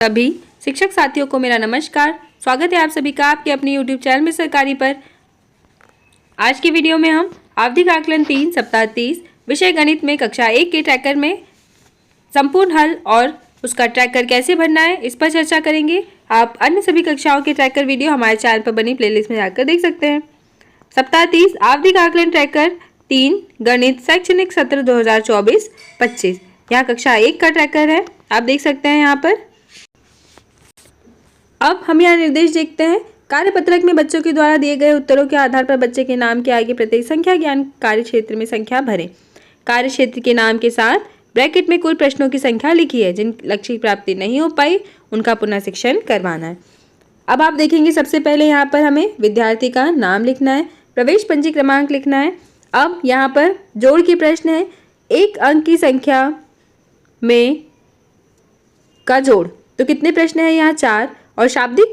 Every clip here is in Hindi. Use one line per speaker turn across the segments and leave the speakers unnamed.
सभी शिक्षक साथियों को मेरा नमस्कार। स्वागत है आप सभी का आपके अपने यूट्यूब चैनल में सरकारी पर। आज की वीडियो में हम आवधिक आकलन 3 सप्ताह 30 विषय गणित में कक्षा 1 के ट्रैकर में संपूर्ण हल और उसका ट्रैकर कैसे भरना है इस पर चर्चा करेंगे। आप अन्य सभी कक्षाओं के ट्रैकर वीडियो हमारे चैनल पर बनी प्लेलिस्ट में जाकर देख सकते हैं। सप्ताह 30 आवधिक आकलन ट्रैकर 3 गणित शैक्षणिक सत्र 2024-25 यहाँ कक्षा 1 का ट्रैकर है, आप देख सकते हैं यहाँ पर। अब हम यहाँ निर्देश देखते हैं। कार्यपत्रक में बच्चों के द्वारा दिए गए उत्तरों के आधार पर बच्चे के नाम के आगे प्रत्येक संख्या ज्ञान कार्य क्षेत्र में संख्या भरें। कार्य क्षेत्र के नाम के साथ ब्रैकेट में कुल प्रश्नों की संख्या लिखी है। जिन लक्ष्य की प्राप्ति नहीं हो पाई उनका पुनः शिक्षण करवाना है। अब आप देखेंगे सबसे पहले यहाँ पर हमें विद्यार्थी का नाम लिखना है, प्रवेश पंजी क्रमांक लिखना है। अब यहाँ पर जोड़ के प्रश्न है, एक अंक की संख्या में का जोड़। तो कितने प्रश्न हैं यहाँ? 4। और शाब्दिक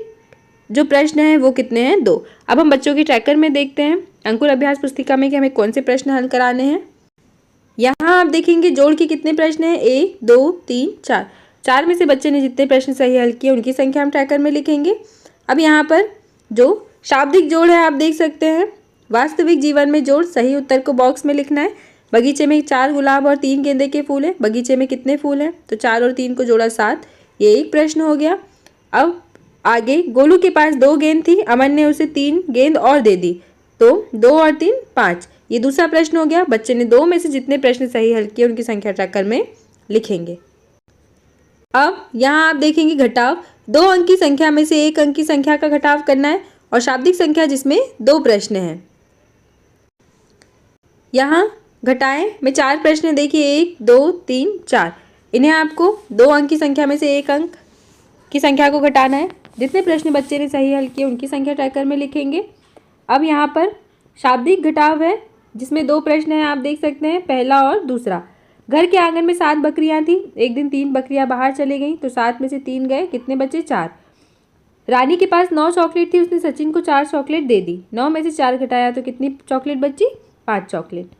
जो प्रश्न है वो कितने हैं? 2। अब हम बच्चों की ट्रैकर में देखते हैं अंकुर अभ्यास पुस्तिका में कि हमें कौन से प्रश्न हल कराने हैं। यहाँ आप देखेंगे जोड़ के कितने प्रश्न हैं? 1 2 3 4। 4 में से बच्चे ने जितने प्रश्न सही हल किए उनकी संख्या हम ट्रैकर में लिखेंगे। अब यहाँ पर जो शाब्दिक जोड़ है आप देख सकते हैं। वास्तविक जीवन में जोड़, सही उत्तर को बॉक्स में लिखना है। बगीचे में 4 गुलाब और 3 गेंदे के फूल हैं। बगीचे में कितने फूल हैं? तो 4 और 3 को जोड़ा 7। ये एक प्रश्न हो गया। अब आगे गोलू के पास 2 गेंद थी, अमन ने उसे 3 गेंद और दे दी, तो 2 और 3 5। ये दूसरा प्रश्न हो गया। बच्चे ने 2 में से जितने प्रश्न सही हल किए उनकी संख्या ट्रैकर में लिखेंगे। अब यहाँ आप देखेंगे घटाव, 2 अंक की संख्या में से 1 अंक की संख्या का घटाव करना है और शाब्दिक संख्या जिसमें 2 प्रश्न हैं। यहाँ घटाएं में 4 प्रश्न देखिए, 1 2 3 4। इन्हें आपको 2 अंक की संख्या में से 1 अंक की संख्या को घटाना है। जितने प्रश्न बच्चे ने सही हल किए उनकी संख्या ट्रैकर में लिखेंगे। अब यहाँ पर शाब्दिक घटाव है जिसमें 2 प्रश्न हैं, आप देख सकते हैं, पहला और दूसरा। घर के आंगन में 7 बकरियां थी। एक दिन 3 बकरियां बाहर चली गईं तो 7 में से 3 गए, कितने बचे? 4। रानी के पास 9 चॉकलेट थी, उसने सचिन को 4 चॉकलेट दे दी। 9 में से 4 घटाया तो कितनी चॉकलेट बची? 5 चॉकलेट।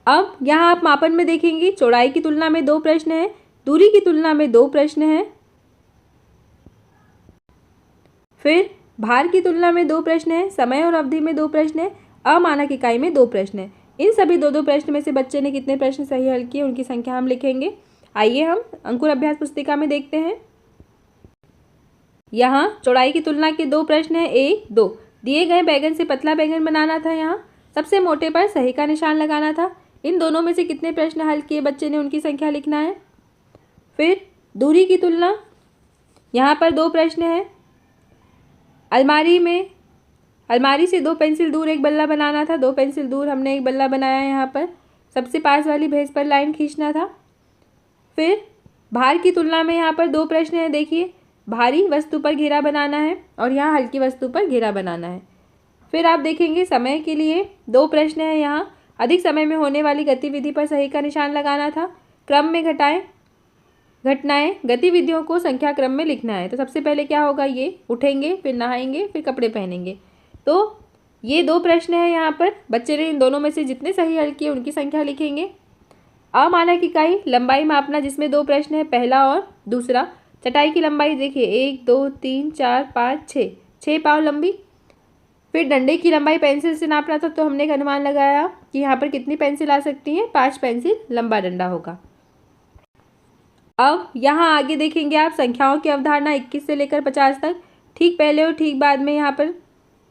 अब यहाँ आप मापन में देखेंगे चौड़ाई की तुलना में 2 प्रश्न हैं, दूरी की तुलना में 2 प्रश्न हैं, फिर भार की तुलना में 2 प्रश्न हैं, समय और अवधि में 2 प्रश्न हैं, अमानक इकाई में 2 प्रश्न हैं। इन सभी 2-2 प्रश्न में से बच्चे ने कितने प्रश्न सही हल किए उनकी संख्या हम लिखेंगे। आइए हम अंकुर अभ्यास पुस्तिका में देखते हैं। यहाँ चौड़ाई की तुलना के 2 प्रश्न हैं, 1 2। दिए गए बैगन से पतला बैगन बनाना था। यहाँ सबसे मोटे पर सही का निशान लगाना था। इन दोनों में से कितने प्रश्न हल किए बच्चे ने उनकी संख्या लिखना है। फिर दूरी की तुलना, यहाँ पर 2 प्रश्न हैं। अलमारी से 2 पेंसिल दूर एक बल्ला बनाना था। 2 पेंसिल दूर हमने एक बल्ला बनाया। यहाँ पर सबसे पास वाली भैंस पर लाइन खींचना था। फिर भार की तुलना में यहाँ पर 2 प्रश्न हैं, देखिए, भारी वस्तु पर घेरा बनाना है और यहाँ हल्की वस्तु पर घेरा बनाना है। फिर आप देखेंगे समय के लिए 2 प्रश्न हैं। यहाँ अधिक समय में होने वाली गतिविधि पर सही का निशान लगाना था। क्रम में घटनाएं गतिविधियों को संख्या क्रम में लिखना है। तो सबसे पहले क्या होगा? ये उठेंगे, फिर नहाएंगे, फिर कपड़े पहनेंगे। तो ये 2 प्रश्न हैं। यहाँ पर बच्चे ने इन दोनों में से जितने सही हल किए उनकी संख्या लिखेंगे। अमानक इकाई लंबाई मापना जिसमें 2 प्रश्न हैं, पहला और दूसरा। चटाई की लंबाई देखिए, 1 2 3 4 5 6, 6 पाँव लंबी। फिर डंडे की लंबाई पेंसिल से नापना था तो हमने एक अनुमान लगाया कि यहाँ पर कितनी पेंसिल आ सकती हैं? 5 पेंसिल लंबा डंडा होगा। अब यहाँ आगे देखेंगे आप संख्याओं की अवधारणा 21 से लेकर 50 तक। ठीक पहले और ठीक बाद में यहाँ पर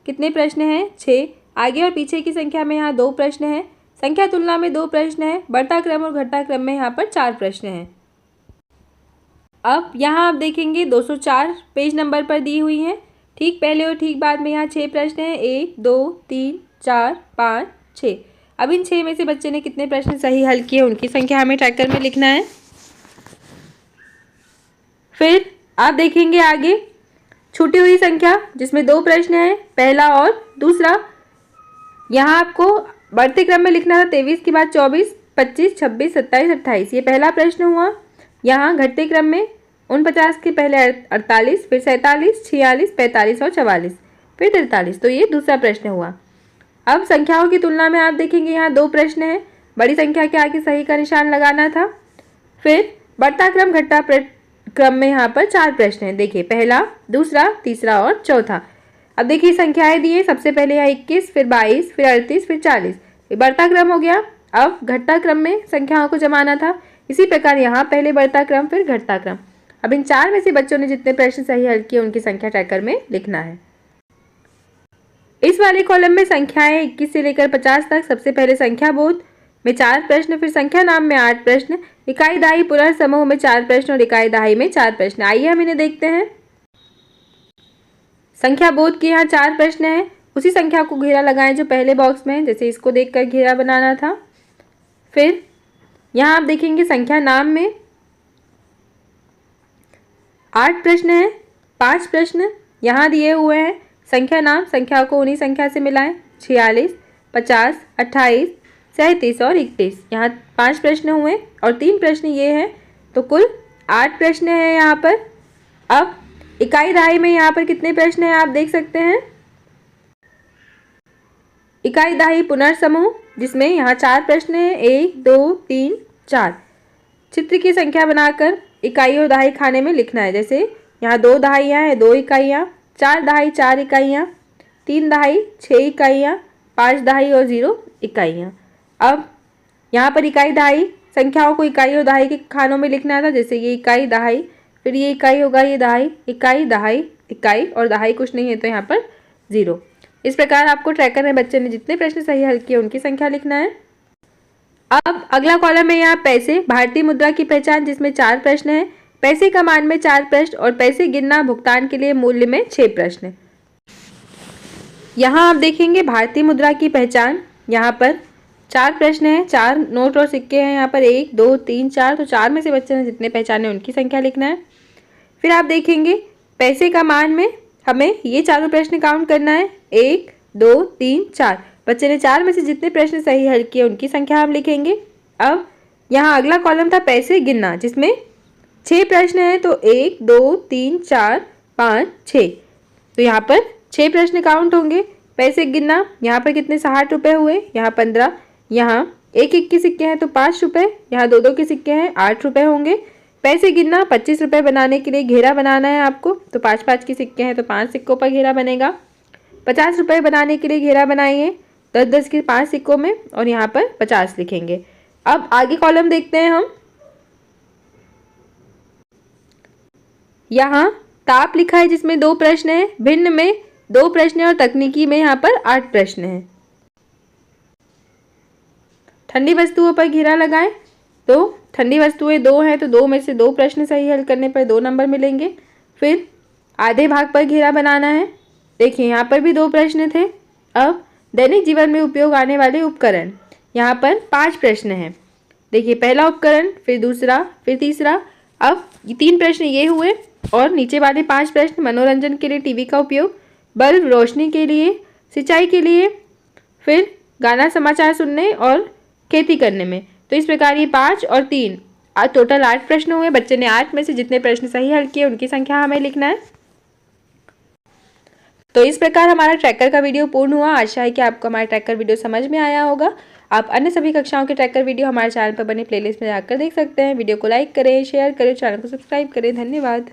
कितने प्रश्न हैं? 6। आगे और पीछे की संख्या में यहाँ 2 प्रश्न हैं। संख्या तुलना में 2 प्रश्न हैं। बढ़ता क्रम और घटता क्रम में यहाँ पर 4 प्रश्न हैं। अब यहाँ आप देखेंगे 204 पेज नंबर पर दी हुई हैं। ठीक पहले और ठीक बाद में यहाँ 6 प्रश्न हैं, 1 2 3 4 5 6। अब इन 6 में से बच्चे ने कितने प्रश्न सही हल किए उनकी संख्या हमें ट्रैकर में लिखना है। फिर आप देखेंगे आगे छूटी हुई संख्या जिसमें 2 प्रश्न हैं, पहला और दूसरा। यहाँ आपको बढ़ते क्रम में लिखना था। 23 के बाद 24 25 26 27 28, ये पहला प्रश्न हुआ। यहाँ घटते क्रम में 49 के पहले 48, फिर 47 46 45 और 44, फिर 43, तो ये दूसरा प्रश्न हुआ। अब संख्याओं की तुलना में आप देखेंगे यहाँ 2 प्रश्न हैं। बड़ी संख्या के आगे सही का निशान लगाना था। फिर बढ़ता क्रम घटता क्रम में यहाँ पर 4 प्रश्न हैं। देखिए पहला, दूसरा, तीसरा और चौथा। अब देखिए संख्याएं दी है, सबसे पहले यहाँ 21, फिर 22, फिर 38, फिर 40। ये बढ़ता क्रम हो गया। अब घटता क्रम में संख्याओं को जमाना था। इसी प्रकार यहाँ पहले बढ़ता क्रम फिर घटता क्रम। अब इन 4 में से बच्चों ने जितने प्रश्न सही हल किए उनकी संख्या ट्रैकर में लिखना है। इस वाले कॉलम में संख्याएं 21 से लेकर 50 तक। सबसे पहले संख्या बोध में 4 प्रश्न, फिर संख्या नाम में 8 प्रश्न, इकाई दहाई पुनर्समूह में 4 प्रश्न और इकाई दहाई में 4 प्रश्न। आइए हम इन्हें देखते हैं। संख्या बोध के यहाँ 4 प्रश्न हैं। उसी संख्या को घेरा लगाएं जो पहले बॉक्स में है, जैसे इसको देखकर घेरा बनाना था। फिर यहाँ आप देखेंगे संख्या नाम में 8 प्रश्न हैं, 5 प्रश्न यहाँ दिए हुए हैं। संख्या नाम संख्या को उन्हीं संख्या से मिलाएं, 46, 50, 28, 37 और 31। यहाँ 5 प्रश्न हुए और 3 प्रश्न ये हैं, तो कुल 8 प्रश्न हैं यहाँ पर। अब इकाई दहाई में यहाँ पर कितने प्रश्न हैं आप देख सकते हैं। इकाई दहाई पुनर्समूह जिसमें यहाँ 4 प्रश्न हैं, 1, 2, 3, 4। चित्र की संख्या बनाकर इकाई और दहाई खाने में लिखना है। जैसे यहाँ 2 दहाइयाँ हैं, 2 इकाइयाँ, 4 दहाई 4 इकाइयाँ, 3 दहाई 6 इकाइयाँ, 5 दहाई और 0 इकाइयाँ। अब यहाँ पर इकाई दहाई संख्याओं को इकाई और दहाई के खानों में लिखना था। जैसे ये इकाई दहाई, फिर ये इकाई होगा, ये दहाई, इकाई दहाई, इकाई और दहाई कुछ नहीं है तो यहाँ पर 0। इस प्रकार आपको ट्रैकर में बच्चे ने जितने प्रश्न सही हल किए उनकी संख्या लिखना है। अब अगला कॉलम है यहाँ पैसे, भारतीय मुद्रा की पहचान, जिसमें 4 प्रश्न हैं। पैसे का मान में 4 प्रश्न और पैसे गिनना भुगतान के लिए मूल्य में 6 प्रश्न। यहाँ आप देखेंगे भारतीय मुद्रा की पहचान, यहाँ पर 4 प्रश्न हैं, 4 नोट और सिक्के हैं यहाँ पर, 1, 2, 3, 4। तो 4 में से बच्चे ने जितने पहचाने उनकी संख्या लिखना है। फिर आप देखेंगे पैसे का मान में हमें ये चारों प्रश्न काउंट करना है, 1, 2, 3, 4। बच्चे ने 4 में से जितने प्रश्न सही हल किए उनकी संख्या हम लिखेंगे। अब यहाँ अगला कॉलम था पैसे गिनना, जिसमें 6 प्रश्न हैं, तो 1, 2, 3, 4, 5, 6। तो यहाँ पर 6 प्रश्न काउंट होंगे। पैसे गिनना यहाँ पर कितने 60 रुपये हुए, यहाँ 15, यहाँ 1-1 के सिक्के हैं तो 5 रुपये, यहाँ 2-2 के सिक्के हैं 8 रुपये होंगे। पैसे गिनना 25 रुपये बनाने के लिए घेरा बनाना है आपको, तो 5-5 के सिक्के हैं तो 5 सिक्कों पर घेरा बनेगा। 50 रुपये बनाने के लिए घेरा बनाइए 10-10 के 5 सिक्कों में और यहाँ पर 50 लिखेंगे। अब आगे कॉलम देखते हैं हम। यहाँ ताप लिखा है जिसमें 2 प्रश्न हैं, भिन्न में 2 प्रश्न और तकनीकी में यहाँ पर 8 प्रश्न हैं। ठंडी वस्तुओं पर घेरा लगाएं, तो ठंडी वस्तुएं 2 हैं तो 2 में से 2 प्रश्न सही हल करने पर 2 नंबर मिलेंगे। फिर आधे भाग पर घेरा बनाना है। देखिए यहाँ पर भी 2 प्रश्न थे। अब दैनिक जीवन में उपयोग आने वाले उपकरण, यहाँ पर 5 प्रश्न हैं। देखिए पहला उपकरण, फिर दूसरा, फिर तीसरा। अब ये 3 प्रश्न ये हुए और नीचे वाले 5 प्रश्न मनोरंजन के लिए टीवी का उपयोग, बल्ब रोशनी के लिए, सिंचाई के लिए, फिर गाना समाचार सुनने और खेती करने में। तो इस प्रकार ये 5 और 3 टोटल 8 प्रश्न हुए। बच्चे ने 8 में से जितने प्रश्न सही हल किए उनकी संख्या हमें लिखना है। तो इस प्रकार हमारा ट्रैकर का वीडियो पूर्ण हुआ। आशा है कि आपको हमारा ट्रैकर वीडियो समझ में आया होगा। आप अन्य सभी कक्षाओं के ट्रैकर वीडियो हमारे चैनल पर बने प्लेलिस्ट में जाकर देख सकते हैं। वीडियो को लाइक करें, शेयर करें, चैनल को सब्सक्राइब करें। धन्यवाद।